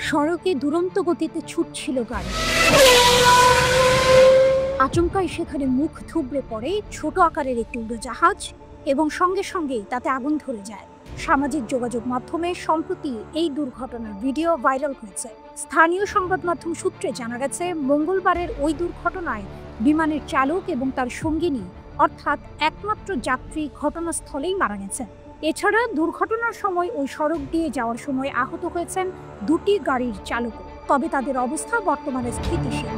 সড়কে দুরন্ত গতিতে ছুটছিল গাড়ি। আচমকাই সেখানে মুখ থুবড়ে পড়ে ছোট আকারের একটি উড়োজাহাজ এবং সঙ্গে সঙ্গেই তাতে আগুন ধরে যায়। সামাজিক যোগাযোগ মাধ্যমে সম্প্রতি এই দুর্ঘটনার ভিডিও ভাইরাল হয়েছে। স্থানীয় সংবাদ মাধ্যম সূত্রে জানা গেছে, মঙ্গলবারের ওই দুর্ঘটনায় বিমানের চালক এবং তার সঙ্গিনী অর্থাৎ একমাত্র যাত্রী ঘটনাস্থলেই মারা গেছেন। এছাড়া দুর্ঘটনার সময় ওই সড়ক দিয়ে যাওয়ার সময় আহত হয়েছেন দুটি গাড়ির চালকও, তবে তাদের অবস্থা বর্তমানে স্থিতিশীল।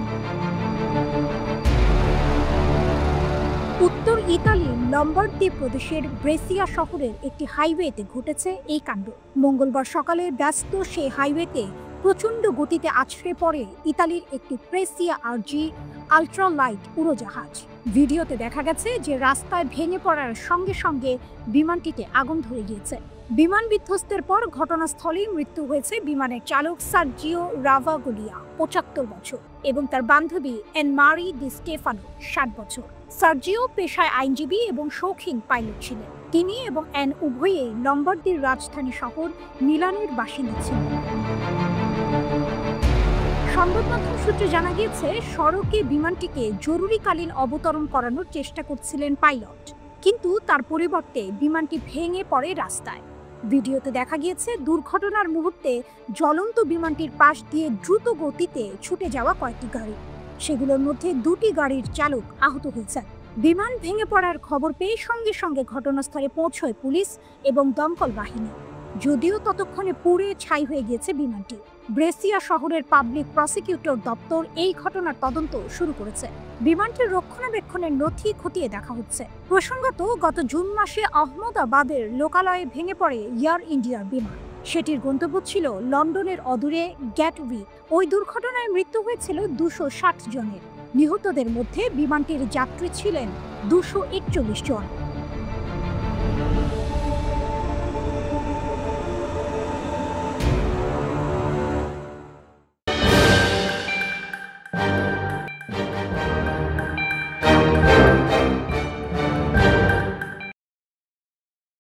উত্তর ইতালির লম্বার্দি প্রদেশের ব্রেসিয়া শহরের একটি হাইওয়েতে ঘটেছে এই কাণ্ড। মঙ্গলবার সকালে ব্যস্ত সেই হাইওয়েতে প্রচণ্ড গতিতে আছড়ে পড়ে ইতালির একটি প্রেসিয়া আরজি আল্ট্রালাইট উড়োজাহাজ। ভিডিওতে দেখা গেছে যে রাস্তায় ভেঙে পড়ার সঙ্গে সঙ্গে বিমানটিতে আগুন ধরে গিয়েছে। বিমান বিধ্বস্তের পর ঘটনাস্থলেই মৃত্যু হয়েছে বিমানের চালক সার্জিও রাভাগোলিয়া ৭৫ বছর এবং তার বান্ধবী এনমারি দি স্টেফানো ৬০ বছর। সার্জিও পেশায় আইনজীবী এবং শৌখিন পাইলট ছিলেন। তিনি এবং এন উভয়েই লম্বার্দির রাজধানী শহর মিলানের বাসিন্দা ছিলেন। সংবাদ মাধ্যম সূত্রে জানা গিয়েছে, সড়কে বিমানটিকে জরুরিকালীন অবতরণ করানোর চেষ্টা করছিলেন পাইলট, কিন্তু তার পরিবর্তে বিমানটি ভেঙে পড়ে রাস্তায়। ভিডিওতে দেখা গিয়েছে দুর্ঘটনার মুহূর্তে জ্বলন্ত বিমানটির পাশ দিয়ে দ্রুত গতিতে ছুটে যাওয়া কয়েকটি গাড়ি। সেগুলোর মধ্যে দুটি গাড়ির চালক আহত হয়েছেন। বিমান ভেঙে পড়ার খবর পেয়ে সঙ্গে সঙ্গে ঘটনাস্থলে পৌঁছয় পুলিশ এবং দমকল বাহিনী, যদিও ততক্ষণে পুড়ে ছাই হয়ে গিয়েছে বিমানটি। ব্রেসিয়া শহরের পাবলিক প্রসিকিউটর দপ্তর এই ঘটনার তদন্ত শুরু করেছে। বিমানটির রক্ষণাবেক্ষণের নথি খতিয়ে দেখা হচ্ছে। প্রসঙ্গত, গত জুন মাসে আহমেদাবাদের লোকালয়ে ভেঙে পড়ে এয়ার ইন্ডিয়ার বিমান। সেটির গন্তব্য ছিল লন্ডনের অদূরে গ্যাটউইক। ওই দুর্ঘটনায় মৃত্যু হয়েছিল ২৬০ জনের। নিহতদের মধ্যে বিমানটির যাত্রী ছিলেন ২৪১ জন।